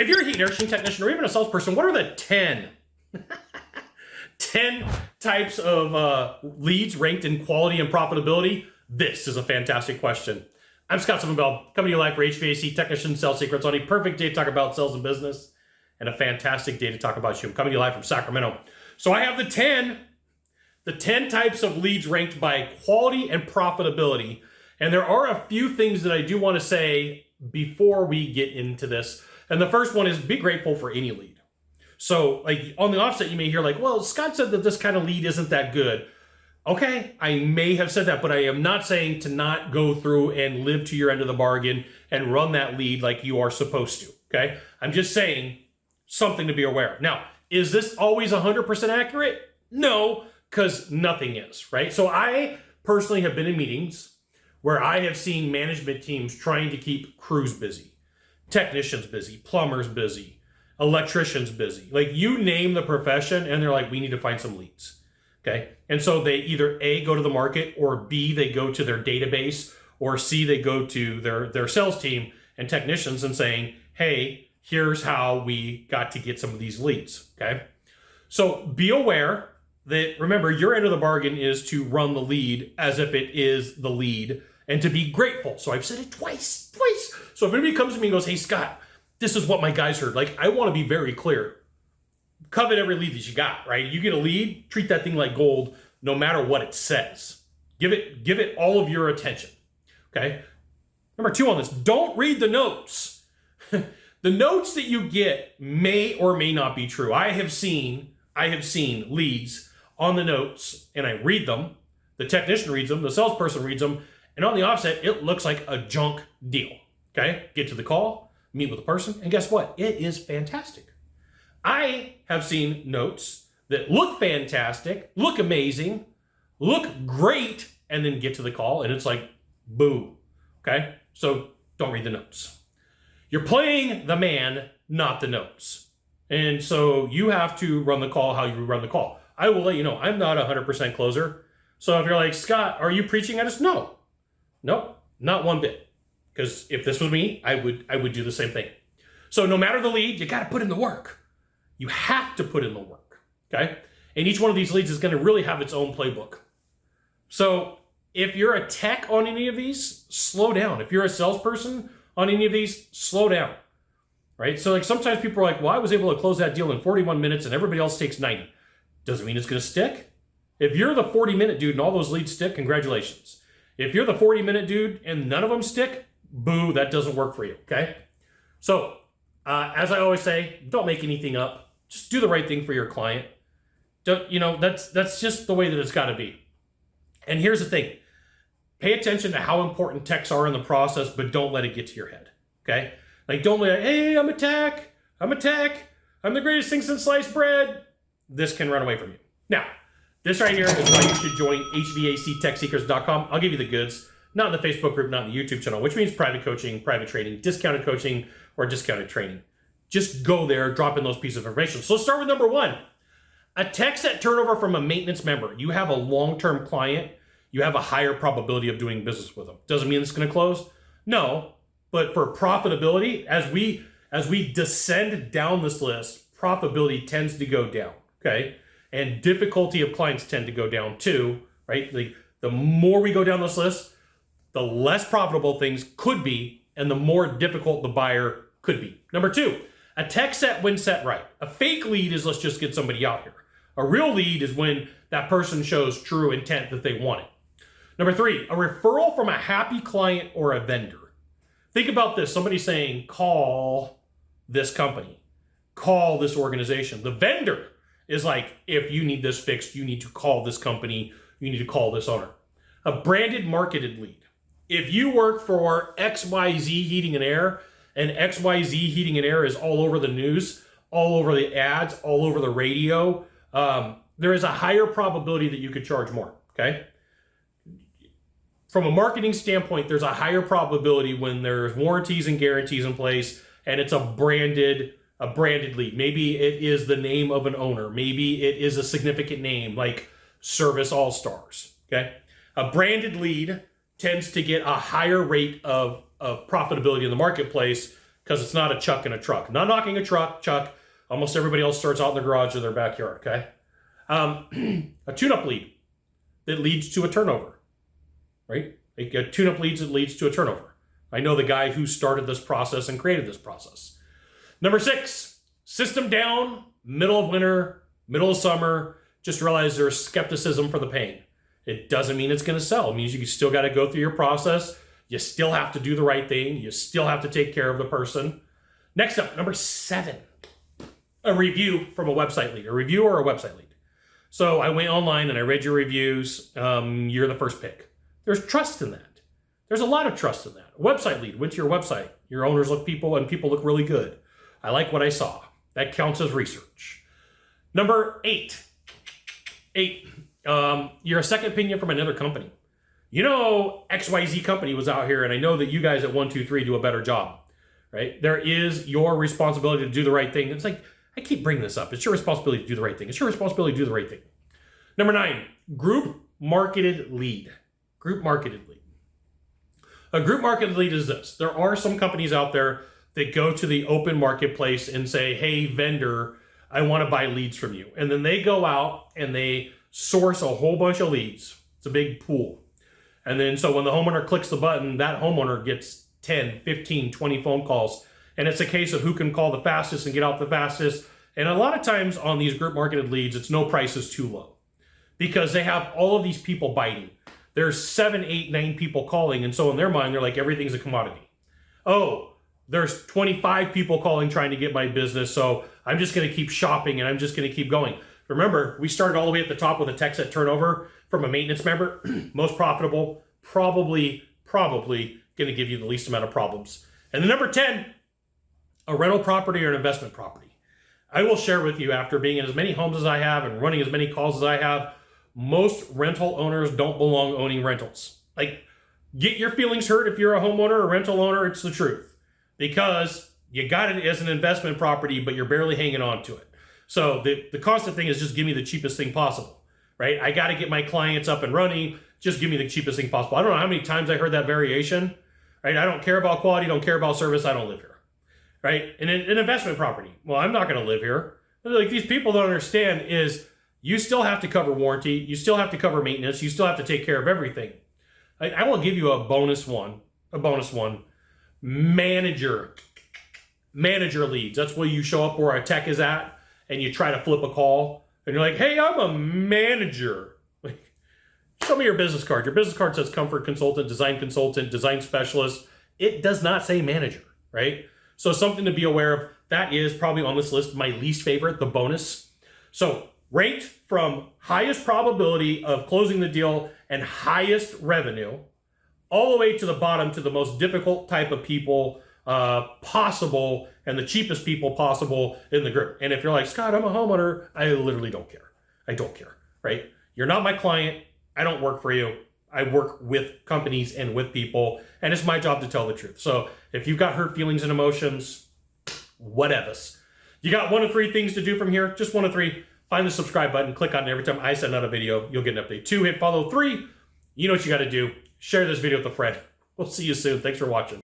If you're a heat and air conditioning technician or even a salesperson, what are the 10 types of leads ranked in quality and profitability? This is a fantastic question. I'm Scott Summerville, coming to you live for HVAC Technician Sales Secrets on a perfect day to talk about sales and business and a fantastic day to talk about you. I'm coming to you live from Sacramento. So I have the 10 types of leads ranked by quality and profitability. And there are a few things that I do want to say before we get into this. And the first one is be grateful for any lead. So like on the offset, you may hear like, well, Scott said that this kind of lead isn't that good. Okay, I may have said that, but I am not saying to not go through and live to your end of the bargain and run that lead like you are supposed to, okay? I'm just saying something to be aware of. Now, is this always 100% accurate? No, because nothing is, right? So I personally have been in meetings where I have seen management teams trying to keep crews busy, technicians busy, plumbers busy, electricians busy. Like you name the profession and they're like, we need to find some leads. Okay. And so they either A, go to the market, or B, they go to their database, or C, they go to their sales team and technicians and saying, hey, here's how we got to get some of these leads. Okay. So be aware that, remember, your end of the bargain is to run the lead as if it is the lead and to be grateful. So I've said it twice. So if anybody comes to me and goes, hey, Scott, this is what my guys heard. Like, I want to be very clear. Covet every lead that you got, right? You get a lead, treat that thing like gold, no matter what it says. Give it all of your attention, okay? Number 2 on this, don't read the notes. The notes that you get may or may not be true. I have seen leads on the notes, and I read them. The technician reads them, the salesperson reads them, and on the offset, it looks like a junk deal, okay? Get to the call, meet with the person, and guess what? It is fantastic. I have seen notes that look fantastic, look amazing, look great, and then get to the call, and it's like, boo, okay? So don't read the notes. You're playing the man, not the notes. And so you have to run the call how you run the call. I will let you know, I'm not a 100% closer. So if you're like, Scott, are you preaching at us? No, not one bit. Because if this was me, I would do the same thing. So no matter the lead, you got to put in the work. You have to put in the work, okay? And each one of these leads is going to really have its own playbook. So if you're a tech on any of these, slow down. If you're a salesperson on any of these, slow down, right? So like sometimes people are like, well, I was able to close that deal in 41 minutes and everybody else takes 90. Doesn't mean it's going to stick. If you're the 40-minute dude and all those leads stick, congratulations. If you're the 40-minute dude and none of them stick, boo, that doesn't work for you, okay? So as I always say, don't make anything up. Just do the right thing for your client. That's just the way that it's got to be. And here's the thing. Pay attention to how important techs are in the process, but don't let it get to your head, okay? Like don't let it, hey, I'm a tech, I'm the greatest thing since sliced bread. This can run away from you. Now, this right here is why you should join HVACTechSeekers.com. I'll give you the goods, not in the Facebook group, not in the YouTube channel, which means private coaching, private training, discounted coaching, or discounted training. Just go there, drop in those pieces of information. So let's start with number 1. A tech set turnover from a maintenance member. You have a long-term client, you have a higher probability of doing business with them. Doesn't mean it's going to close? No, but for profitability, as we descend down this list, profitability tends to go down, okay? And difficulty of clients tend to go down too, right? The more we go down this list, the less profitable things could be, and the more difficult the buyer could be. Number 2, a tech set when set right. A fake lead is let's just get somebody out here. A real lead is when that person shows true intent that they want it. Number 3, a referral from a happy client or a vendor. Think about this. Somebody saying, call this company, call this organization. The vendor is like, if you need this fixed, you need to call this company, you need to call this owner. A branded marketed lead. If you work for XYZ Heating and Air, and XYZ Heating and Air is all over the news, all over the ads, all over the radio, there is a higher probability that you could charge more, okay? From a marketing standpoint, there's a higher probability when there's warranties and guarantees in place and it's a branded lead. Maybe it is the name of an owner. Maybe it is a significant name like Service All Stars, okay? A branded lead tends to get a higher rate of profitability in the marketplace because it's not a chuck in a truck. Not knocking a chuck. Almost everybody else starts out in the garage or their backyard, okay? A tune-up lead that leads to a turnover, right? A tune-up leads that leads to a turnover. I know the guy who started this process and created this process. Number 6, system down, middle of winter, middle of summer. Just realize there's skepticism for the pain. It doesn't mean it's going to sell. It means you still got to go through your process. You still have to do the right thing. You still have to take care of the person. Next up, number 7, a review from a website lead. A review or a website lead. So I went online and I read your reviews. You're the first pick. There's trust in that. There's a lot of trust in that. A website lead went to your website. Your owners look people and people look really good. I like what I saw. That counts as research. Number 8. You're a second opinion from another company. You know, XYZ company was out here, and I know that you guys at 123 do a better job, right? There is your responsibility to do the right thing. It's like, I keep bringing this up. It's your responsibility to do the right thing. It's your responsibility to do the right thing. Number 9, group marketed lead. Group marketed lead. A group marketed lead is this. There are some companies out there that go to the open marketplace and say, hey, vendor, I want to buy leads from you. And then they go out and they source a whole bunch of leads. It's a big pool. And then so when the homeowner clicks the button, that homeowner gets 10, 15, 20 phone calls. And it's a case of who can call the fastest and get out the fastest. And a lot of times on these group marketed leads, it's no price is too low because they have all of these people biting. There's 7, 8, 9 people calling. And so in their mind, they're like, everything's a commodity. Oh, there's 25 people calling trying to get my business. So I'm just going to keep shopping and I'm just going to keep going. Remember, we started all the way at the top with a tech set turnover from a maintenance member. Most profitable, probably going to give you the least amount of problems. And then number 10, a rental property or an investment property. I will share with you, after being in as many homes as I have and running as many calls as I have, most rental owners don't belong owning rentals. Like, get your feelings hurt if you're a homeowner or a rental owner, it's the truth. Because you got it as an investment property, but you're barely hanging on to it. So the constant thing is just give me the cheapest thing possible, right? I got to get my clients up and running. Just give me the cheapest thing possible. I don't know how many times I heard that variation, right? I don't care about quality, don't care about service, I don't live here, right? And an investment property, well, I'm not going to live here. Like, these people don't understand is you still have to cover warranty, you still have to cover maintenance, you still have to take care of everything. I will give you a bonus one. Manager leads. That's where you show up where a tech is at and you try to flip a call and you're like, hey, I'm a manager. Like, show me your business card. Your business card says comfort consultant, design specialist. It does not say manager, right? So something to be aware of. That is probably on this list my least favorite, the bonus. So ranked from highest probability of closing the deal and highest revenue all the way to the bottom to the most difficult type of people possible and the cheapest people possible in the group. And if you're like, Scott, I'm a homeowner, I literally don't care. I don't care, right? You're not my client. I don't work for you. I work with companies and with people, and it's my job to tell the truth. So if you've got hurt feelings and emotions, whatevs. You got 1 of 3 things to do from here, just 1 of 3. Find the subscribe button, click on it. Every time I send out a video, you'll get an update. 2, hit follow. 3, you know what you got to do. Share this video with a friend. We'll see you soon. Thanks for watching.